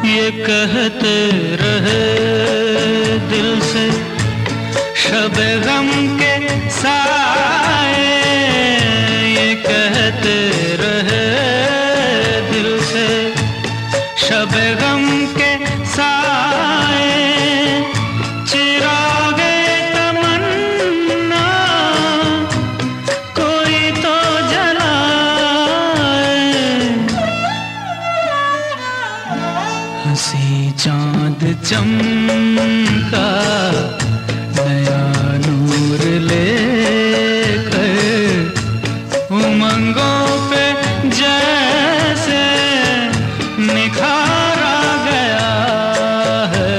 ये कहते रहे दिल से शब गम के साए, ये कहते रहे दिल से शब गम के साए, चिरागे तमन्ना कोई तो जलाए। हंसी चांद चमका नया नूर लेकर, उमंगों पे जैसे निखारा गया है।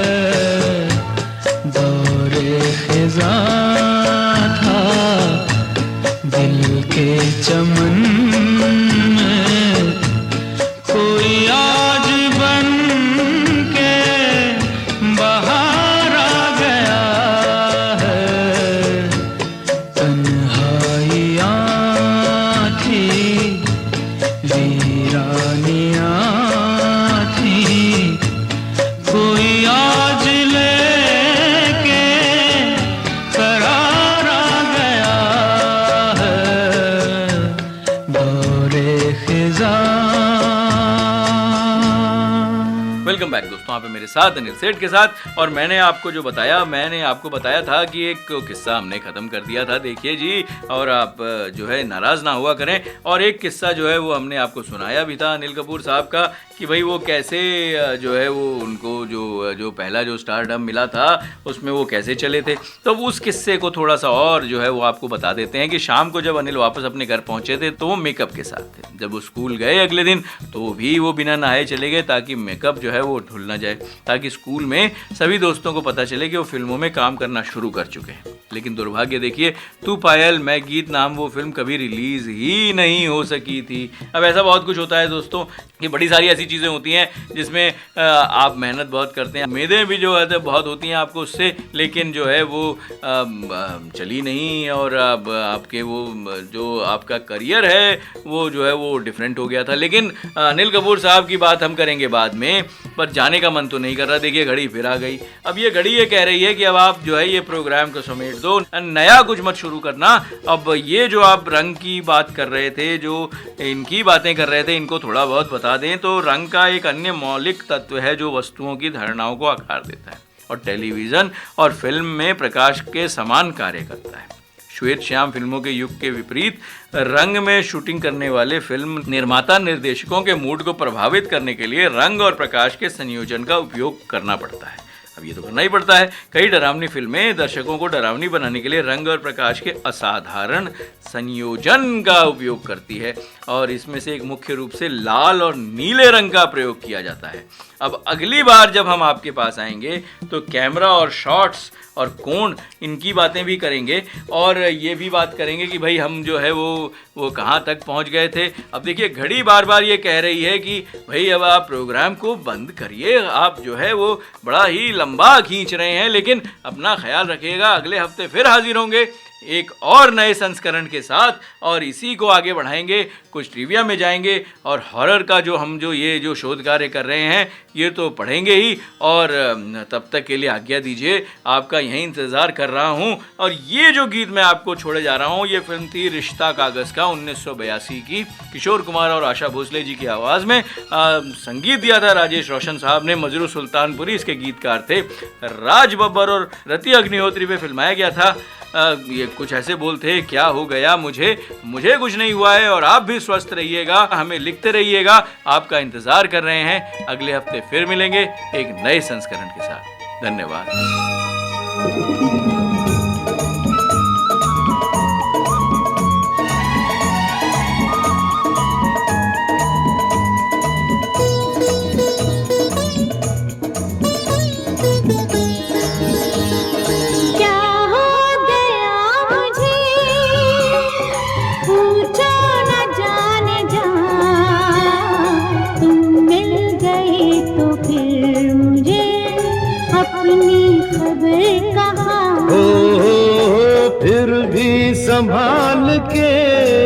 दौरे खिज़ां था दिल के चमन में, कोई आज बन के बाहर आ गया है। तन्हाइयाँ थी, वीरानियाँ थी, कोई आज लेके करार आ गया है। दौरे खिज़ां। वेलकम बैक दोस्तों, आप हैं मेरे साथ अनिल सेठ के साथ। और मैंने आपको बताया था कि एक किस्सा हमने ख़त्म कर दिया था, देखिए जी, और आप जो है नाराज़ ना हुआ करें। और एक किस्सा जो है वो हमने आपको सुनाया भी था अनिल कपूर साहब का, कि भाई वो कैसे जो है वो उनको जो पहला जो स्टारडम मिला था उसमें वो कैसे चले थे। तो उस किस्से को थोड़ा सा और जो है वो आपको बता देते हैं कि शाम को जब अनिल वापस अपने घर पहुँचे थे तो वो मेकअप के साथ थे। जब वो स्कूल गए अगले दिन तो भी वो बिना नहाए चले गए, ताकि मेकअप जो है वो धुल ना जाए, ताकि स्कूल में सभी दोस्तों को पता चले कि वो फिल्मों में काम करना शुरू कर चुके हैं। लेकिन दुर्भाग्य देखिए, तू पायल मैं गीत नाम वो फिल्म कभी रिलीज़ ही नहीं हो सकी थी। अब ऐसा बहुत कुछ होता है दोस्तों कि बड़ी सारी ऐसी चीज़ें होती हैं जिसमें आप मेहनत बहुत करते हैं, उम्मीदें भी जो है तो बहुत होती हैं आपको उससे, लेकिन जो है वो चली नहीं, और अब आपके वो जो आपका करियर है वो जो है वो डिफरेंट हो गया था। लेकिन अनिल कपूर साहब की बात हम करेंगे बाद में, पर जाने का मन तो नहीं कर रहा। देखिए घड़ी फिर आ गई। अब ये घड़ी ये कह रही है कि अब आप जो है ये प्रोग्राम को समेट दो, नया कुछ मत शुरू करना। अब ये जो आप रंग की बात कर रहे थे, जो इनकी बातें कर रहे थे, इनको थोड़ा बहुत बता दें तो रंग का एक अन्य मौलिक तत्व है जो वस्तुओं की धारणाओं को आकार देता है और टेलीविज़न और फिल्म में प्रकाश के समान कार्य करता है। श्वेत श्याम फिल्मों के युग के विपरीत रंग में शूटिंग करने वाले फिल्म निर्माता निर्देशकों के मूड को प्रभावित करने के लिए रंग और प्रकाश के संयोजन का उपयोग करना पड़ता है। अब ये तो करना ही पड़ता है। कई डरावनी फिल्में दर्शकों को डरावनी बनाने के लिए रंग और प्रकाश के असाधारण संयोजन का उपयोग करती है, और इसमें से एक मुख्य रूप से लाल और नीले रंग का प्रयोग किया जाता है। अब अगली बार जब हम आपके पास आएंगे तो कैमरा और शॉट्स और कोण इनकी बातें भी करेंगे, और ये भी बात करेंगे कि भाई हम जो है वो कहाँ तक पहुँच गए थे। अब देखिए घड़ी बार बार ये कह रही है कि भाई अब आप प्रोग्राम को बंद करिए, आप जो है वो बड़ा ही लंबा खींच रहे हैं, लेकिन अपना ख्याल रखिएगा, अगले हफ्ते फिर हाजिर होंगे एक और नए संस्करण के साथ, और इसी को आगे बढ़ाएंगे, कुछ ट्रिविया में जाएंगे और हॉरर का जो ये जो शोध कार्य कर रहे हैं ये तो पढ़ेंगे ही। और तब तक के लिए आज्ञा दीजिए, आपका यहीं इंतज़ार कर रहा हूँ। और ये जो गीत मैं आपको छोड़े जा रहा हूँ, ये फिल्म थी रिश्ता कागज़ का 1982 की, किशोर कुमार और आशा भोसले जी की आवाज़ में। संगीत दिया था राजेश रोशन साहब ने, मजरू सुल्तानपुरी इसके गीतकार थे, राज बब्बर और रति अग्निहोत्री पे फिल्माया गया था। ये कुछ ऐसे बोल थे, क्या हो गया मुझे कुछ नहीं हुआ है, और आप भी स्वस्थ रहिएगा, हमें लिखते रहिएगा, आपका इंतज़ार कर रहे हैं। अगले हफ्ते फिर मिलेंगे एक नए संस्करण के साथ। धन्यवाद। संभाल के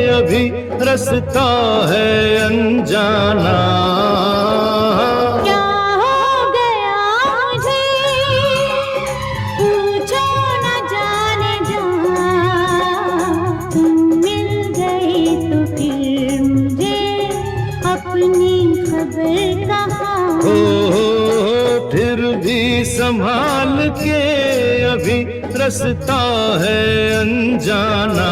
अभी रास्ता है अनजाना। क्या हो गया मुझे पूछो न जाने जा, तुम मिल गए तो फिर मुझे अपनी खबर कहाँ। फिर भी संभाल के अभी रास्ता है अनजाना।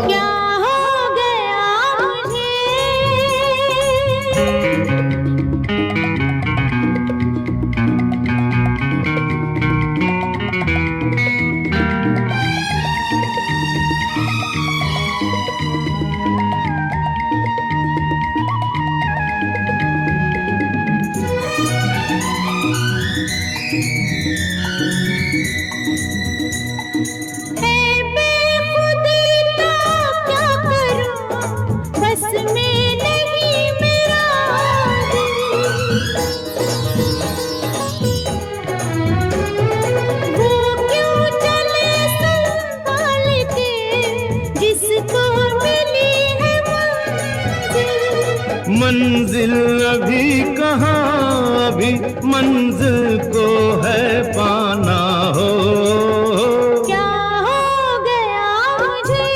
क्या हो गया मुझे मंजिल अभी कहाँ, अभी मंजिल को है पाना हो। क्या हो गया मुझे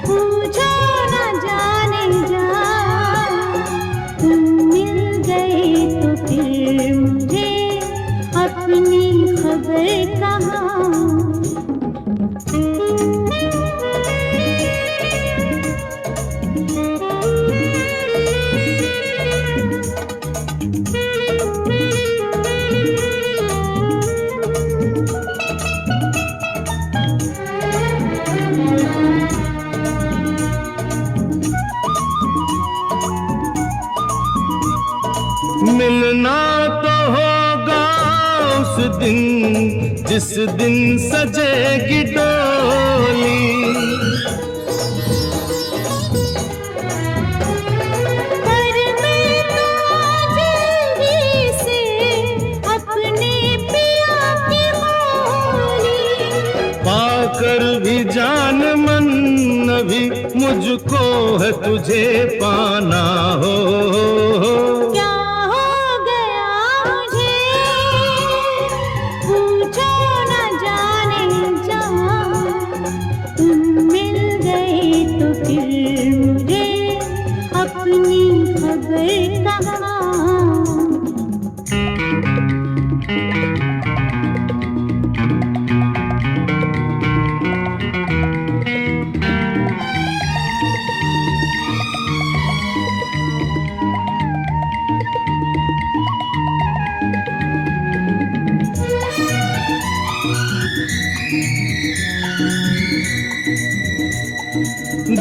पूछो न जाने जा, तुम मिल गए तो फिर मुझे अपनी खबर कहाँ। मिलना तो होगा उस दिन जिस दिन सजेगी डोली। पर मैं तो आज ही से अपने पिया की होली, पाकर भी जान मन अभी मुझको है तुझे पाना हो। क्या हो गया मुझे पूछो न जाने जा, तुम मिल गए तो फिर मुझे अपनी खबर कहाँ।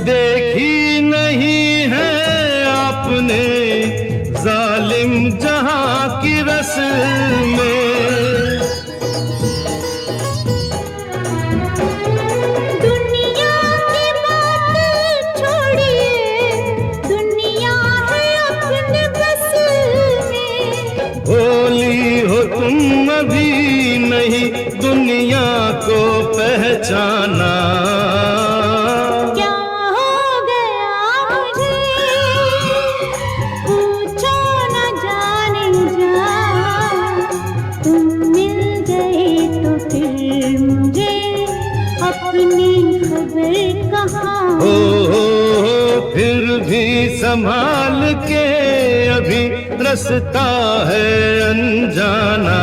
देखी नहीं है आपने जालिम जहां की रस्म में। दुनिया की बात छोड़िए, दुनिया है अपने बस में। भोली हो तुम अभी नहीं दुनिया को पहचाना। क्या हो गया मुझे पूछो न जाने जा, तुम मिल गए तो फिर मुझे अपनी खबर कहाँ। हो फिर भी संभाल के अभी रास्ता है अनजाना।